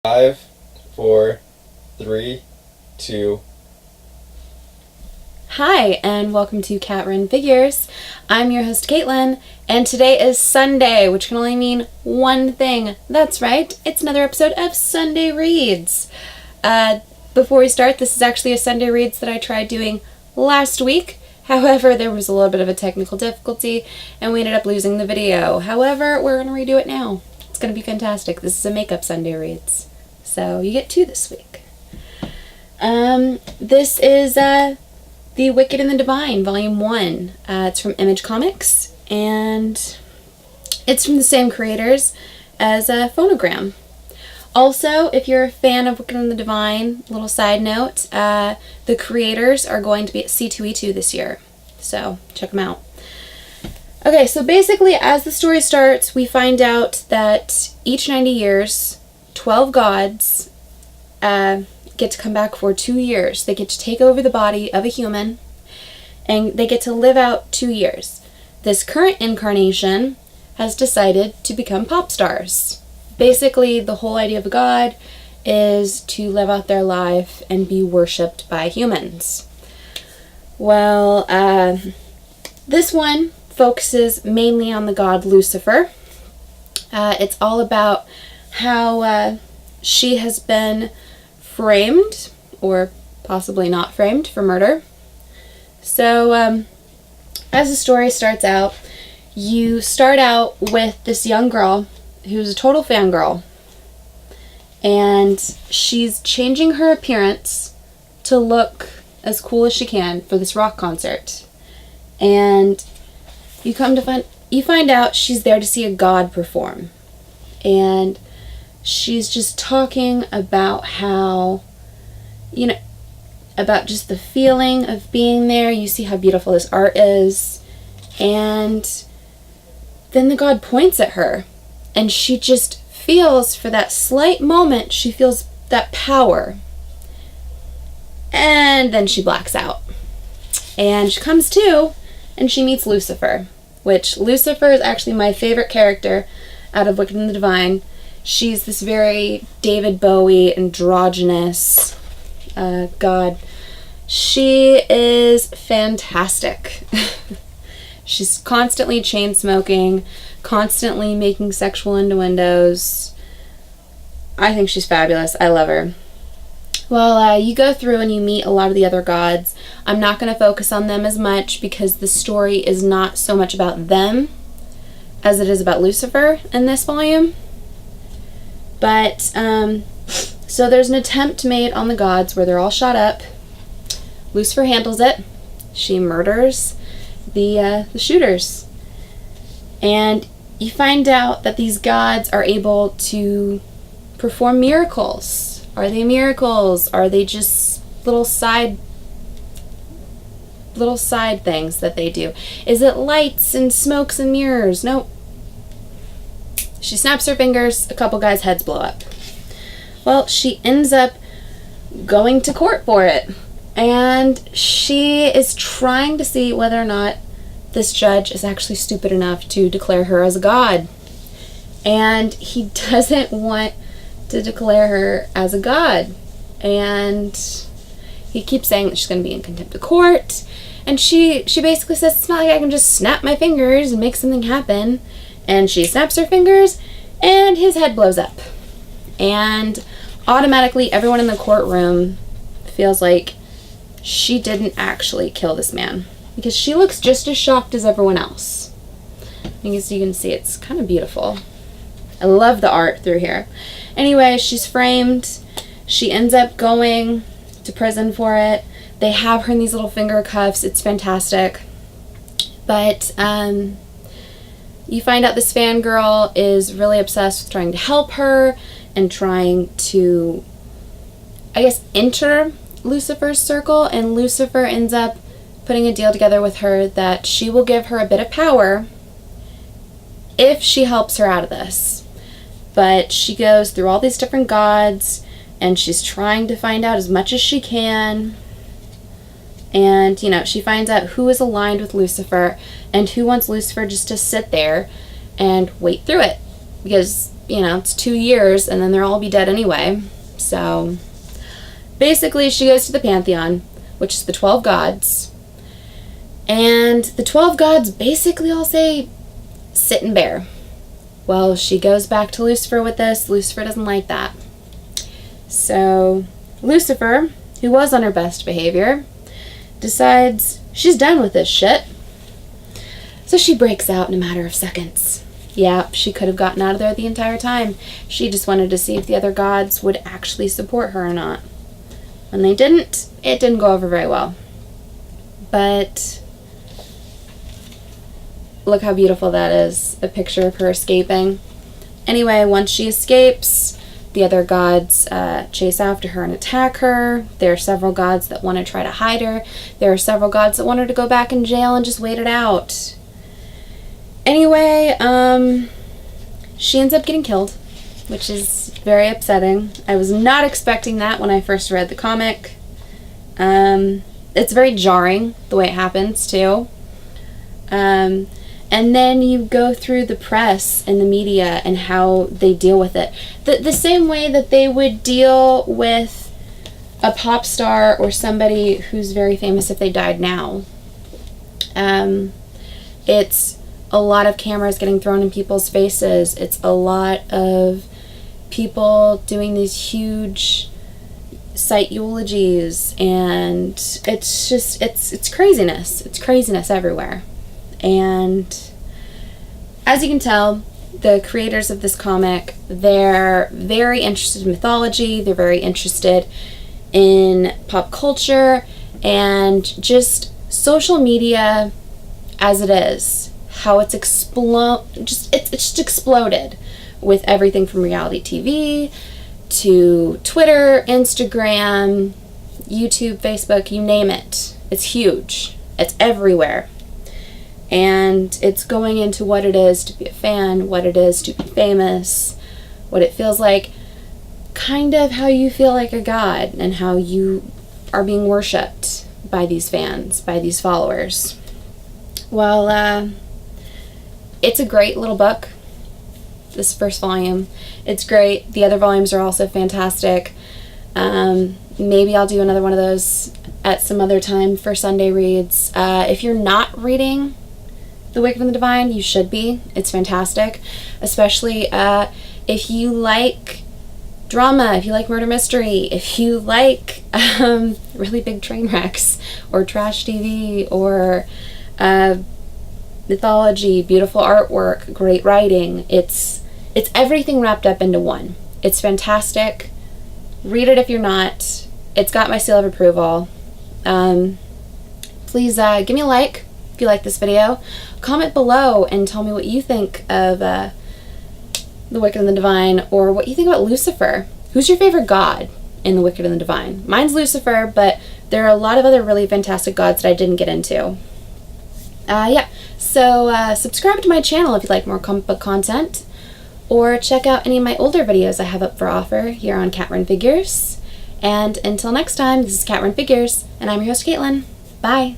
5, 4, 3, 2. Hi, and welcome to Cat Run Figures. I'm your host, Caitlin, and today is Sunday, which can only mean one thing. That's right, it's another episode of Sunday Reads. Before we start, this is actually a Sunday Reads that I tried doing last week. However, there was a little bit of a technical difficulty, and we ended up losing the video. However, we're going to redo it now. It's going to be fantastic. This is a makeup Sunday Reads. So you get two this week. This is The Wicked and the Devine, Volume 1. It's from Image Comics, and it's from the same creators as Phonogram. Also, if you're a fan of Wicked and the Devine, little side note, the creators are going to be at C2E2 this year. So check them out. Okay, so basically as the story starts, we find out that each 90 years, 12 gods get to come back for 2 years. They get to take over the body of a human, and they get to live out 2 years. This current incarnation has decided to become pop stars. Basically, the whole idea of a god is to live out their life and be worshipped by humans. Well, this one focuses mainly on the god Lucifer. It's all about how she has been framed, or possibly not framed, for murder. So, as the story starts out, you start out with this young girl who's a total fangirl, and she's changing her appearance to look as cool as she can for this rock concert. And you find out she's there to see a god perform. And she's just talking about how, about just the feeling of being there. You see how beautiful this art is. And then the god points at her, and she just feels, for that slight moment, she feels that power. And then she blacks out. And she comes to, and she meets Lucifer, which Lucifer is actually my favorite character out of Wicked and the Devine. She's this very David Bowie, androgynous god. She is fantastic. She's constantly chain smoking, constantly making sexual innuendos. I think she's fabulous. I love her. Well, you go through and you meet a lot of the other gods. I'm not going to focus on them as much because the story is not so much about them as it is about Lucifer in this volume. But, so there's an attempt made on the gods where they're all shot up. Lucifer handles it. She murders the shooters. And you find out that these gods are able to perform miracles. Are they miracles? Are they just little side things that they do? Is it lights and smokes and mirrors? Nope. She snaps her fingers, a couple guys' heads blow up. Well, she ends up going to court for it. And she is trying to see whether or not this judge is actually stupid enough to declare her as a god. And he doesn't want to declare her as a god. And he keeps saying that she's going to be in contempt of court. And she basically says, it's not like I can just snap my fingers and make something happen. And she snaps her fingers, and his head blows up. And automatically everyone in the courtroom feels like she didn't actually kill this man, because she looks just as shocked as everyone else. As you can see, it's kind of beautiful. I love the art through here. Anyway, she's framed. She ends up going to prison for it. They have her in these little finger cuffs. It's fantastic. But you find out this fangirl is really obsessed with trying to help her and trying to, I guess, enter Lucifer's circle. And Lucifer ends up putting a deal together with her that she will give her a bit of power if she helps her out of this. But she goes through all these different gods, and she's trying to find out as much as she can. And, she finds out who is aligned with Lucifer and who wants Lucifer just to sit there and wait through it. Because it's 2 years, and then they'll all be dead anyway. So basically, she goes to the pantheon, which is the 12 gods. And the 12 gods basically all say, sit and bear. Well, she goes back to Lucifer with this. Lucifer doesn't like that. So Lucifer, who was on her best behavior, decides she's done with this shit. So she breaks out in a matter of seconds. Yeah, she could have gotten out of there the entire time. She just wanted to see if the other gods would actually support her or not. When they didn't, it didn't go over very well. But look how beautiful that is. A picture of her escaping. Anyway, once she escapes, the other gods chase after her and attack her. There are several gods that want to try to hide her. There are several gods that want her to go back in jail and just wait it out. Anyway, she ends up getting killed, which is very upsetting. I was not expecting that when I first read the comic. It's very jarring the way it happens, too. And then you go through the press and the media and how they deal with it. The same way that they would deal with a pop star or somebody who's very famous if they died now. It's a lot of cameras getting thrown in people's faces. It's a lot of people doing these huge site eulogies, and it's just, it's craziness. It's craziness everywhere. And as you can tell, the creators of this comic, they're very interested in mythology. They're very interested in pop culture and just social media as it is. How it's just exploded with everything from reality TV to Twitter, Instagram, YouTube, Facebook, you name it. It's huge. It's everywhere. And it's going into what it is to be a fan, what it is to be famous, what it feels like, kind of how you feel like a god and how you are being worshipped by these fans, by these followers. Well, it's a great little book, this first volume. It's great. The other volumes are also fantastic. Maybe I'll do another one of those at some other time for Sunday reads. If you're not reading The Wicked and the Divine, you should be. It's fantastic. Especially if you like drama, if you like murder mystery, if you like really big train wrecks or trash TV or mythology, beautiful artwork, great writing. It's everything wrapped up into one. It's fantastic. Read it if you're not. It's got my seal of approval. Please give me a like if you like this video. Comment below and tell me what you think of The Wicked and the Divine, or what you think about Lucifer. Who's your favorite god in The Wicked and the Divine? Mine's Lucifer, but there are a lot of other really fantastic gods that I didn't get into. Yeah, so subscribe to my channel if you like more comic book content, or check out any of my older videos I have up for offer here on Cat Run Figures. And until next time, this is Cat Run Figures, and I'm your host, Caitlin. Bye!